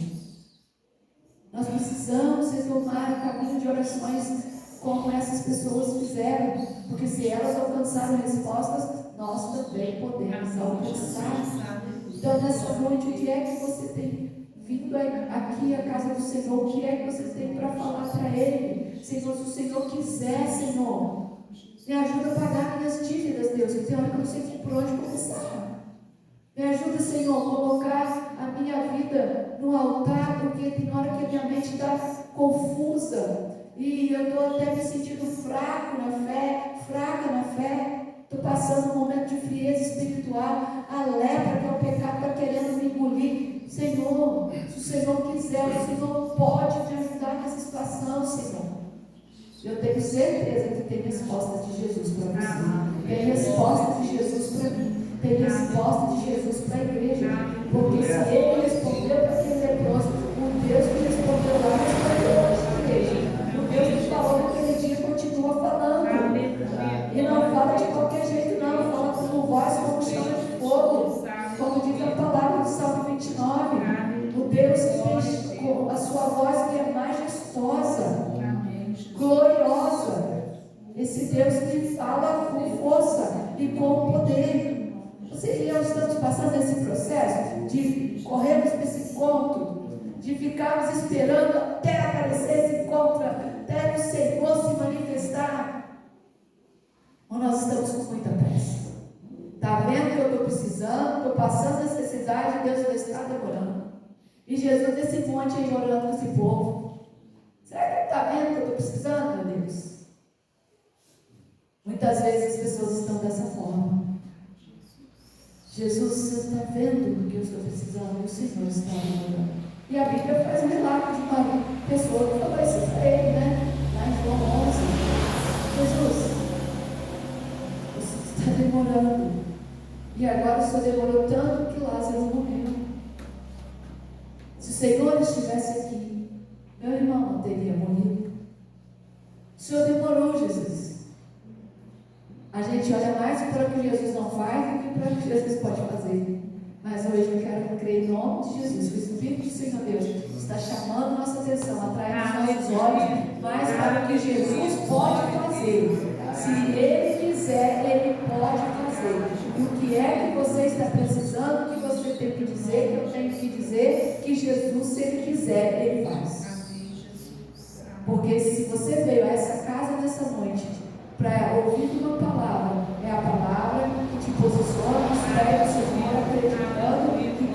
Nós precisamos retomar o caminho de orações como essas pessoas fizeram, porque se elas alcançaram respostas, nós também podemos alcançar. Então, nessa noite, o que é que você tem vindo aqui à casa do Senhor? O que é que você tem para falar para Ele? Senhor, se o Senhor quiser, Senhor, me ajuda a pagar minhas dívidas, Deus, que tem hora que eu não sei por onde começar. Me ajuda, Senhor, a colocar a minha vida no altar, porque tem hora que a minha mente está confusa e eu estou até me sentindo fraca na fé. Estou passando um momento de frieza espiritual. A lepra, que é o pecado, está querendo me engolir. Senhor, se o Senhor quiser, o Senhor pode me ajudar nessa situação, Senhor. Eu tenho certeza que tem resposta de Jesus para você. Tem resposta de Jesus para mim. Tem resposta de Jesus para a igreja. Porque se Ele respondeu para aquele leproso, o Deus que respondeu lá respondeu hoje na igreja. O Deus que falou naquele dia continua falando. E não fala de qualquer jeito, não. Fala com voz como chama de fogo. Como diz a palavra do Salmo 29. O Deus que tem a sua voz que é majestosa, gloriosa. Esse Deus que fala com força e com poder. Você e eu estamos passando esse processo de corrermos para esse ponto, de de ficarmos esperando até aparecer esse encontro, até o Senhor se manifestar, ou nós estamos com muita pressa? Está vendo que eu estou precisando, estou passando necessidade, Deus não está demorando. E Jesus nesse monte aí orando com esse povo. Será que está vendo que eu estou precisando, meu Deus? Muitas vezes as pessoas estão dessa forma. Jesus, você está vendo o que eu estou precisando? O Senhor está orando. E a Bíblia faz um relato de uma pessoa que falou isso para ele, né? Lá em João 11. Jesus, você está demorando. E agora o Senhor demorou tanto que Lázaro morreu. Se o Senhor estivesse aqui, meu irmão não teria morrido. O Senhor demorou, Jesus. A gente olha mais para o que Jesus não faz do que para o que Jesus pode fazer. Mas hoje eu quero crer em nome de Jesus, que o Espírito do Senhor Deus está chamando nossa atenção, atraindo nossos olhos mais para o que Jesus pode fazer. Se Ele quiser, Ele pode fazer. E o que é que você está precisando, que você tem que dizer, que eu tenho que dizer, que Jesus, se Ele quiser, Ele faz. Porque se você veio a essa casa nessa noite para ouvir uma palavra, é a palavra que te posiciona nos pés do Senhor, acreditando que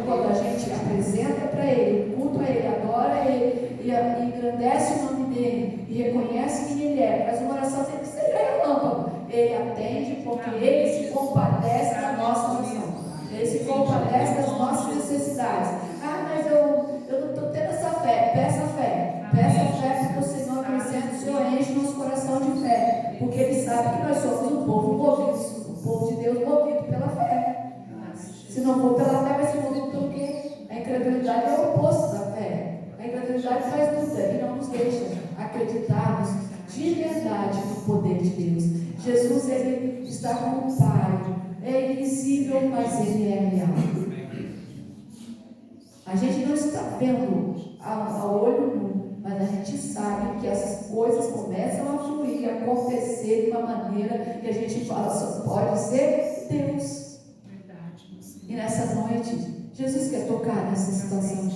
quando a gente apresenta para Ele, culto a Ele, adora Ele e engrandece o nome dEle e reconhece quem Ele é, faz uma oração sem que seja relâmpago, Ele atende porque Ele se compadece da nossa oração, Ele se compadece das nossas necessidades. Ah, mas eu não estou tendo essa fé. Peça fé porque o Senhor acrescenta, o Senhor enche nosso coração de fé, porque Ele sabe que nós somos um povo movido, um povo de Deus movido pela fé. Se não for pela fé, vai ser movido pelo quê? A incredulidade é o oposto da fé. A incredulidade faz dúvida e não nos deixa acreditarmos de verdade no poder de Deus. Jesus, Ele está com o Pai, é invisível, mas Ele é real. A gente não está vendo ao olho nu, mas a gente sabe que as coisas começam a fluir, a acontecer de uma maneira que a gente fala, só pode ser Deus. E nessa noite, Jesus quer tocar nessa situação.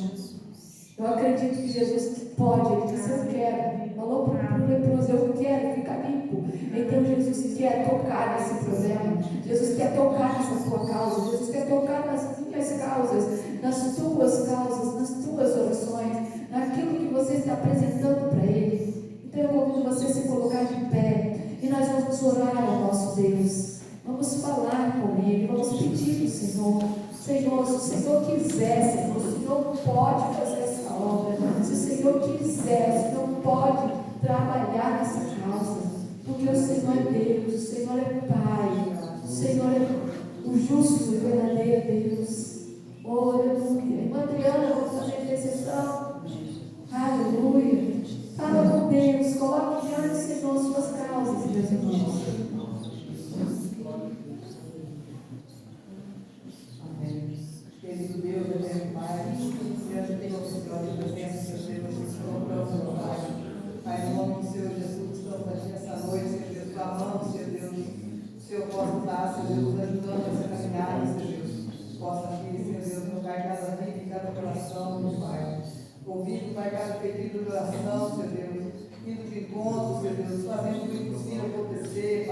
Eu acredito que Jesus pode, Ele disse, eu quero. Falou para o leproso, eu quero ficar limpo. Então Jesus quer tocar nesse problema. Jesus quer tocar nessa tua causa. Jesus quer tocar nas minhas causas, nas tuas causas, nas tuas orações, naquilo que você está apresentando para Ele. Então eu convido você a se colocar de pé e nós vamos orar ao nosso Deus. Vamos falar com Ele, vamos pedir ao Senhor. Senhor, se o Senhor quiser, Senhor, o Senhor pode fazer essa obra. Se o Senhor quiser, o Senhor pode trabalhar nessa causa. Porque o Senhor é Deus, o Senhor é Pai, o Senhor é o justo e verdadeiro Deus. Oh, aleluia. Irmã Adriana, vamos fazer intercessão. Aleluia. Fala com Deus, coloque diante do Senhor suas causas, meus irmãos.
Querido Deus, eterno Pai, diante de você, Senhor, eu peço, Senhor Deus, que Senhor próximo, Pai. Pai, em nome do Senhor Jesus, estamos aqui essa noite, Senhor Deus, clamando, Senhor Deus, o Senhor possa estar, Senhor Deus, ajudando essa caminhada, Senhor Deus, possa aqui, Senhor Deus, tocar cada vida e cada coração, meu Pai. Ouvindo, Pai, cada pedido de oração, Senhor Deus, indo de encontro, Senhor Deus, fazendo o impossível acontecer,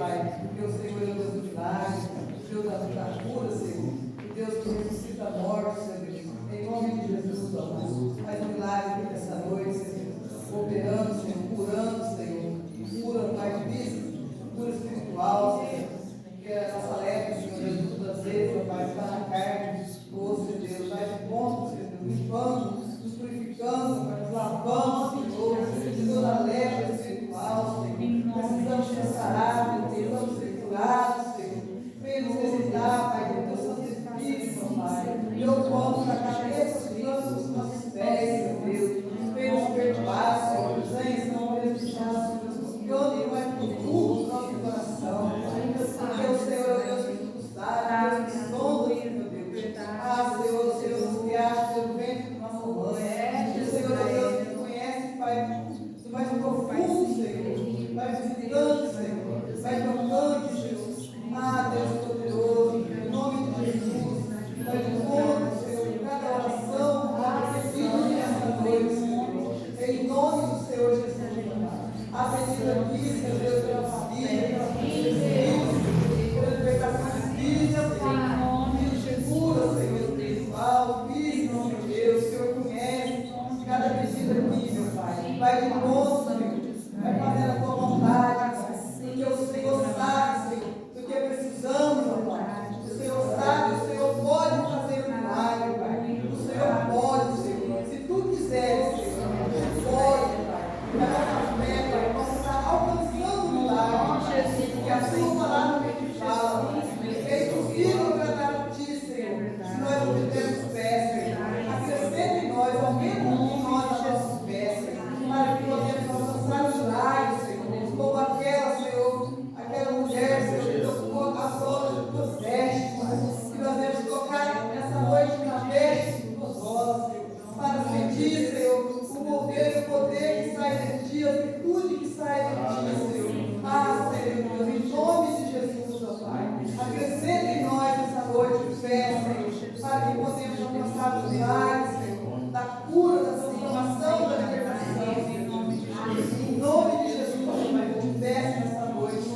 acrescenta em nós essa noite de fé, Senhor, para que possamos alcançar os milagres, Senhor, da cura, da transformação, da libertação, em nome de Jesus. Em nome de Jesus, Pai, eu peço nessa noite,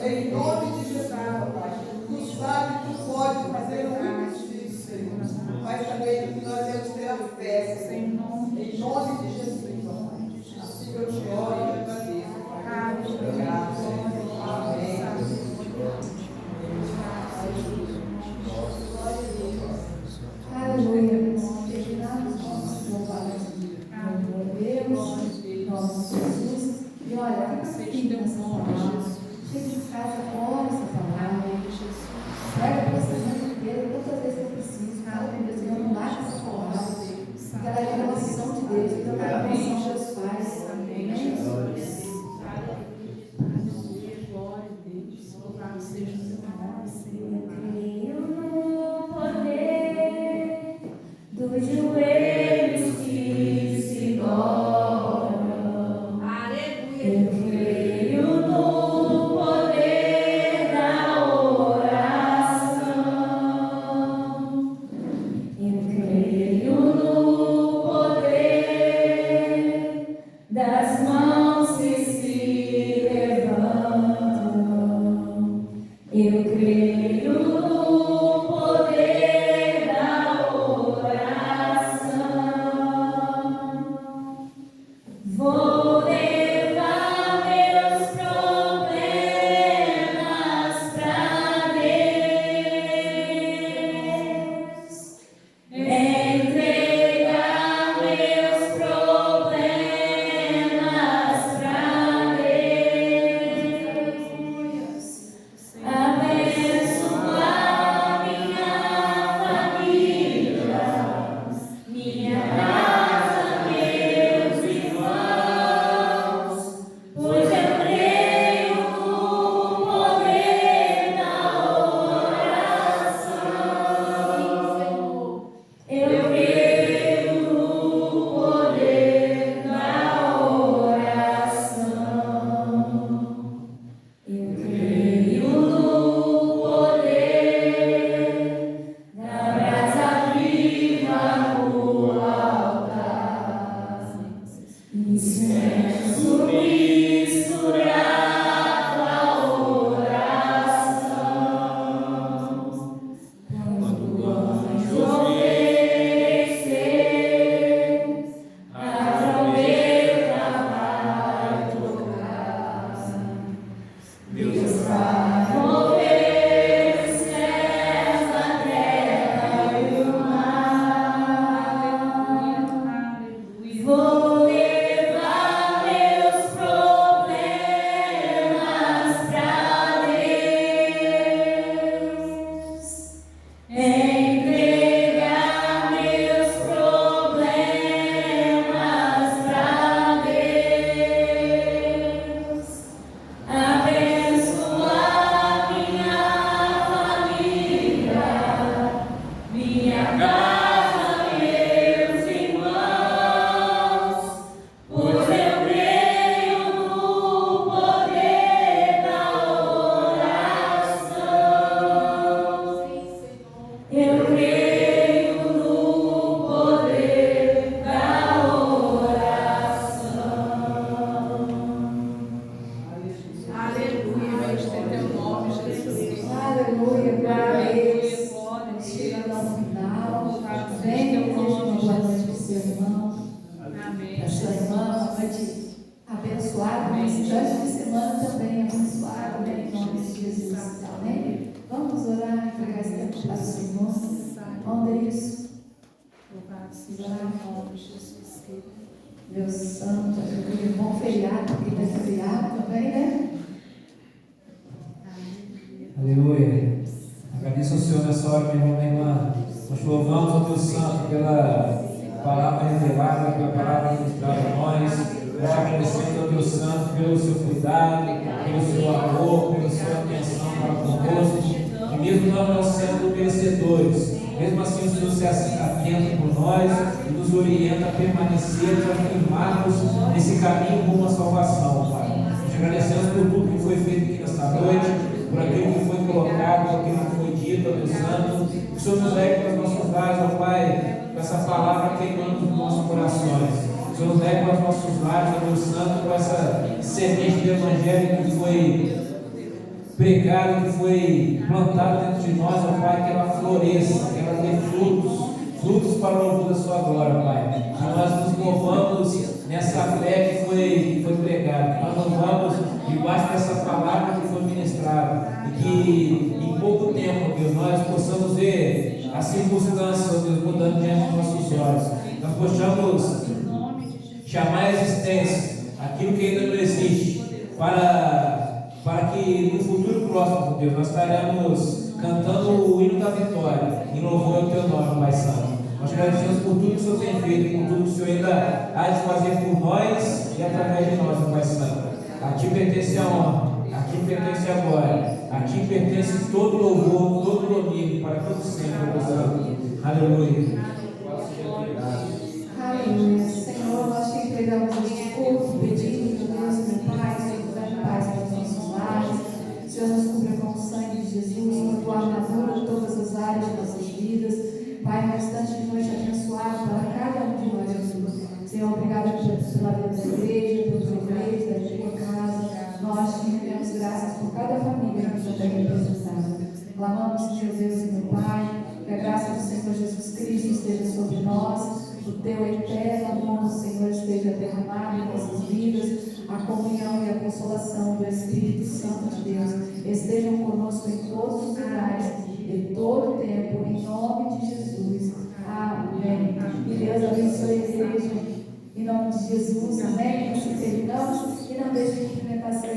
em nome de Jesus, Pai. Tu sabe que tu pode fazer o impossível, Senhor. Mas também que nós devemos ter a fé, Senhor. Em nome de Jesus, Pai. Assim eu te oro e te agradeço, Pai. Obrigado. Amém.
Aleluia. Terminamos nossos louvados. Deus, em nome de Jesus. E olha, fica nessa palavra. Chega em casa, ora essa palavra. Pega para essa semana inteira, todas as vezes que eu preciso. Aleluia. Senhor, não baixa essa palavra. Que ela é a revelação de Deus, que ela é a revelação dos pais. Amém.
Glória a Deus. Louvado seja o seu nome, Senhor.
Creio no poder dos joelhos que se dobram. Eu creio no poder da oração. Eu creio no poder das mãos que se levantam. Eu creio no poder da oração. Vou levar meus problemas pra Deus, entregar meus problemas pra Deus, abençoar minha família, minha casa, meus irmãos, pois eu creio no poder da oração. Eu creio no poder da oração. Eu creio no poder da brasa viva no altar. Incenso misturado à oração. Quando o anjo oferecer, a trombeta vai tocar. Deus vai mover os céus, a terra e o mar. Vou levar meus problemas pra Deus, entregar meus problemas pra Deus, abençoar minha família, minha casa, meus irmãos, pois eu creio no poder da oração. Eu creio no poder da oração.
Aleluia, bendito é teu nome, Jesus.
Aleluia, glória a Deus.
Glória a
Chegando ao
Deus.
final.
Louvado seja
Vem,
teu
desejo uma
nome,
boa noite
Jesus.
para o seu irmão,
Amém.
para a sua irmã, uma noite abençoada, mas durante a semana também abençoada, em nome de Jesus. Amém? Vamos orar e entregar esse tempo para o Senhor. Onde é isso?
Louvado seja o teu nome, Jesus, querido.
Deus Santo, aleluia. Bom feriado, porque vai ser feriado também, né?
Aleluia. Agradeço ao Senhor nessa hora, meu irmão, minha irmã. Nós louvamos ao Teu Santo pela palavra revelada, pela palavra ministrada a nós. Nós agradecemos ao Teu Santo pelo seu cuidado, pelo seu amor, pela sua atenção para conosco. E mesmo nós não sendo merecedores, mesmo assim o Senhor se atenta por nós e nos orienta a permanecer, a firmarmos nesse caminho rumo à salvação, Pai. Nós te agradecemos por tudo que foi feito aqui nesta noite. por aquilo que foi colocado, por aquilo que foi dito, ó Deus Santo. Que o Senhor nos leve para os nossos lares, ó Pai, com essa palavra queimando nos nossos corações. Que o Senhor nos leve para os nossos lares, ó Deus Santo, com essa semente do Evangelho que foi pregado, que foi plantado dentro de nós, ó Pai, que ela floresça, que ela dê frutos para o louvor da Sua glória, Pai. Que nós nos movamos nessa fé que foi pregada, que nós nos movamos debaixo dessa palavra que foi ministrada, e que em pouco tempo, Deus, nós possamos ver as circunstâncias, Deus, mudando diante dos nossos olhos. Nós possamos chamar a existência aquilo que ainda não existe, para que no futuro próximo, Deus, nós estaremos cantando o hino da vitória em louvor ao Teu nome, Pai Santo. Nós agradecemos por tudo que o Senhor tem feito e por tudo que o Senhor ainda há de fazer por nós e através de nós, Pai Santo. A Ti pertence a honra, a Ti pertence a glória, a Ti pertence todo louvor, todo domínio para todo sempre, Pai Santo. Aleluia.
Aleluia. Senhor, nós te entregamos este culto, pedindo, Deus, meu Pai, Senhor, dá paz para os nossos lares. Senhor, nos cubra com o sangue de Jesus, com a tua armadura em todas as áreas de nossas vidas. Pai, no instante de noite abençoado para cada um de nós, Jesus. Senhor, obrigado pela vida da igreja, pelos obreiros da tua casa. Nós te rendemos graças por cada família que está representada. Clamamos, meu Deus e meu Pai, que a graça do Senhor Jesus Cristo esteja sobre nós. O teu eterno amor, Senhor, esteja derramado em nossas vidas, a comunhão e a consolação do Espírito Santo de Deus estejam conosco em todos os lugares, em todo o tempo, em nome de Jesus. Amém. Que Deus abençoe a igreja, em nome de Jesus. Amém. Nós terminamos e não deixe de cumprimentar a sua